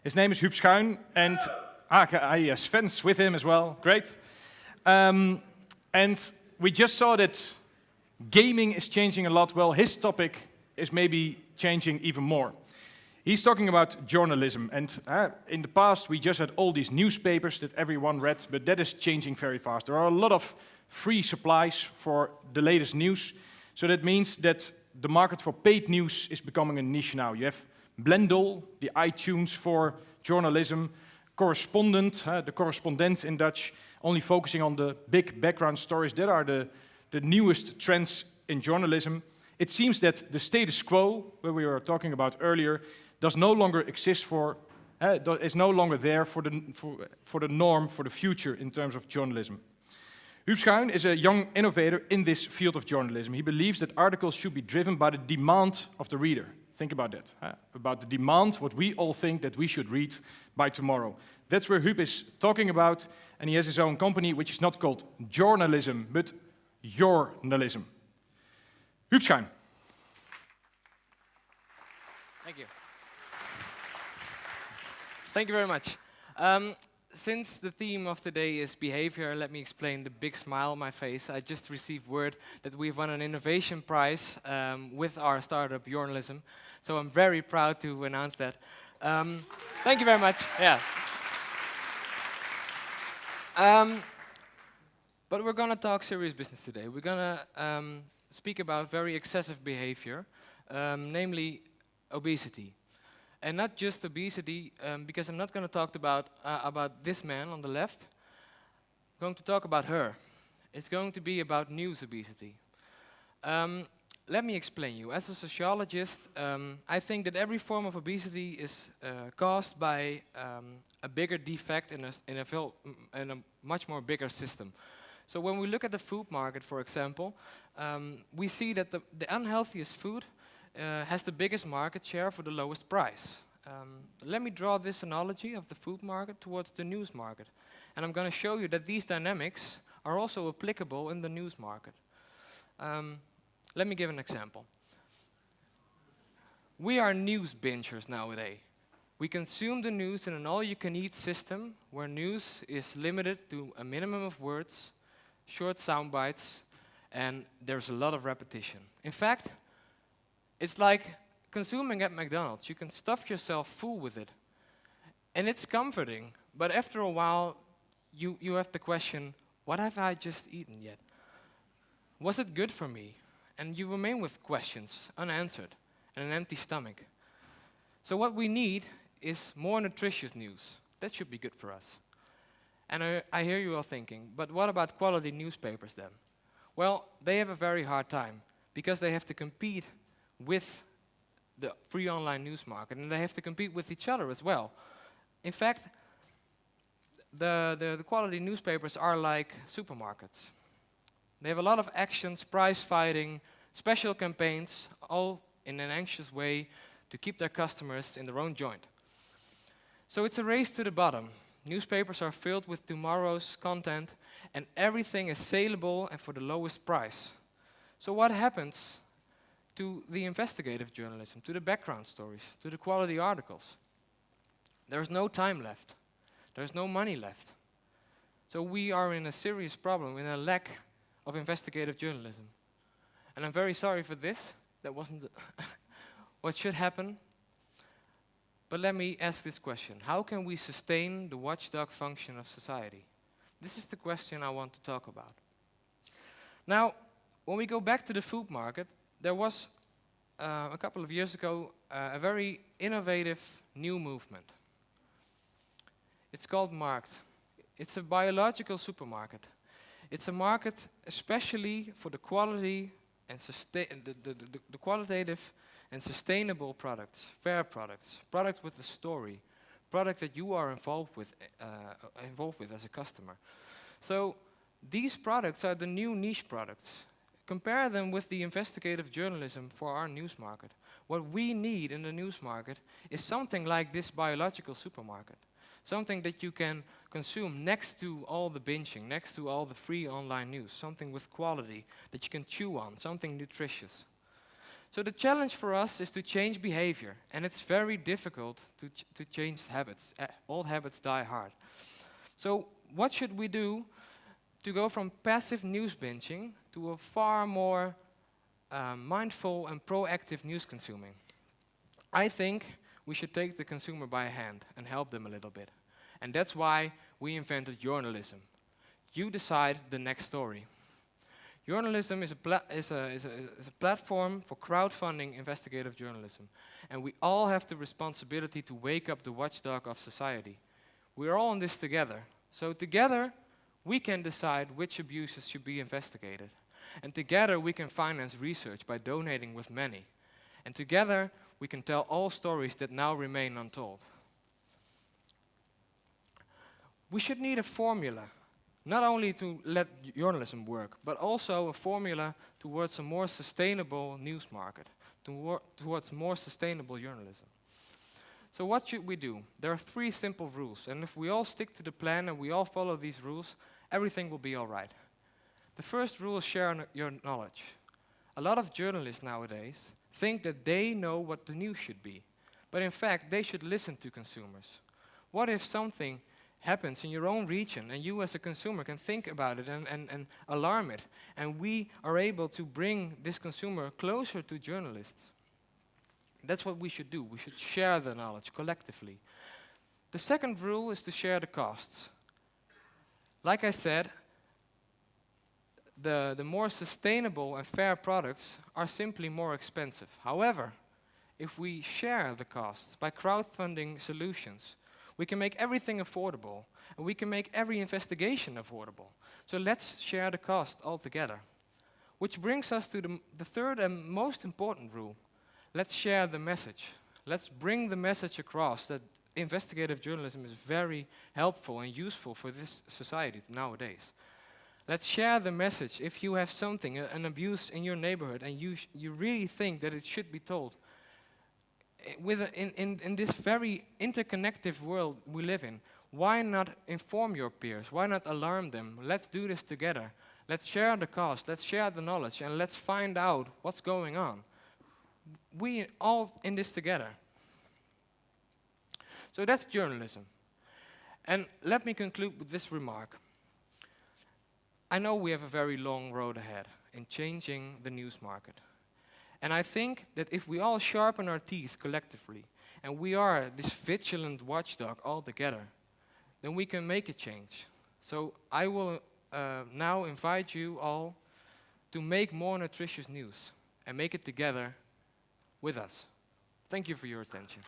His name is Huub Schuijn, and he has Sven's with him as well. Great. And we just saw that gaming is changing a lot. Well, his topic is maybe changing even more. He's talking about journalism, and in the past we just had all these newspapers that everyone read, but that is changing very fast. There are a lot of free supplies for the latest news, so that means that the market for paid news is becoming a niche now. You have Blendel, the iTunes for journalism, the correspondent in Dutch, only focusing on the big background stories. That are the newest trends in journalism. It seems that the status quo, where we were talking about earlier, does no longer exist is no longer there for the norm for the future in terms of journalism. Huub Schuijn is a young innovator in this field of journalism. He believes that articles should be driven by the demand of the reader. Think about that, about the demand, what we all think that we should read by tomorrow. That's where Huub is talking about, and he has his own company, which is not called Yournalism, but Yournalism. Huub Schuijn. Thank you. Thank you very much. Since the theme of today is behavior, let me explain the big smile on my face. I just received word that we've won an innovation prize with our startup Yournalism. So I'm very proud to announce that. Thank you very much. Yeah. But we're going to talk serious business today. We're going to speak about very excessive behavior, namely obesity. And not just obesity, because I'm not going to talk about this man on the left. I'm going to talk about her. It's going to be about news obesity. Let me explain you. As a sociologist, I think that every form of obesity is caused by a bigger defect in a much more bigger system. So when we look at the food market, for example, we see that the unhealthiest food has the biggest market share for the lowest price. Let me draw this analogy of the food market towards the news market. And I'm going to show you that these dynamics are also applicable in the news market. Let me give an example. We are news bingers nowadays. We consume the news in an all-you-can-eat system where news is limited to a minimum of words, short sound bites, and there's a lot of repetition. In fact, it's like consuming at McDonald's. You can stuff yourself full with it. And it's comforting, but after a while, you have the question, what have I just eaten yet? Was it good for me? And you remain with questions, unanswered, and an empty stomach. So what we need is more nutritious news. That should be good for us. And I hear you all thinking, but what about quality newspapers then? Well, they have a very hard time, because they have to compete with the free online news market, and they have to compete with each other as well. In fact, the quality newspapers are like supermarkets. They have a lot of actions, prize fighting, special campaigns, all in an anxious way to keep their customers in their own joint. So it's a race to the bottom. Newspapers are filled with tomorrow's content, and everything is saleable and for the lowest price. So what happens to the investigative journalism, to the background stories, to the quality articles? There's no time left. There's no money left. So we are in a serious problem, in a lack of investigative journalism. And I'm very sorry for this. That wasn't what should happen. But let me ask this question. How can we sustain the watchdog function of society? This is the question I want to talk about. Now, when we go back to the food market, there was, a couple of years ago, a very innovative new movement. It's called Markt. It's a biological supermarket. It's a market especially for the quality and the qualitative and sustainable products, fair products, products with a story, products that you are involved with as a customer. So these products are the new niche products. Compare them with the investigative journalism for our news market. What we need in the news market is something like this biological supermarket. Something that you can consume next to all the binging, next to all the free online news. Something with quality that you can chew on, something nutritious. So the challenge for us is to change behavior, and it's very difficult to change habits. Old habits die hard. So what should we do to go from passive news binging to a far more mindful and proactive news consuming? I think we should take the consumer by hand and help them a little bit. And that's why we invented Yournalism. You decide the next story. Yournalism is a platform for crowdfunding investigative journalism. And we all have the responsibility to wake up the watchdog of society. We're all in this together. So together, we can decide which abuses should be investigated. And together, we can finance research by donating with many. And together, we can tell all stories that now remain untold. We should need a formula, not only to let journalism work, but also a formula towards a more sustainable news market, towards more sustainable journalism. So what should we do? There are 3 simple rules, and if we all stick to the plan and we all follow these rules, everything will be all right. The first rule is share your knowledge. A lot of journalists nowadays think that they know what the news should be, but in fact, they should listen to consumers. What if something happens in your own region and you as a consumer can think about it and alarm it, and we are able to bring this consumer closer to journalists? That's what we should do. We should share the knowledge collectively. The second rule is to share the costs. Like I said, the more sustainable and fair products are simply more expensive. However, if we share the costs by crowdfunding solutions, we can make everything affordable, and we can make every investigation affordable. So let's share the cost altogether. Which brings us to the third and most important rule. Let's share the message. Let's bring the message across that investigative journalism is very helpful and useful for this society nowadays. Let's share the message. If you have something, an abuse in your neighborhood, and you really think that it should be told, in this very interconnected world we live in, why not inform your peers? Why not alarm them? Let's do this together. Let's share the cost, let's share the knowledge, and let's find out what's going on. We all in this together. So that's journalism. And let me conclude with this remark. I know we have a very long road ahead in changing the news market. And I think that if we all sharpen our teeth collectively, and we are this vigilant watchdog all together, then we can make a change. So I will now invite you all to make more nutritious news and make it together with us. Thank you for your attention.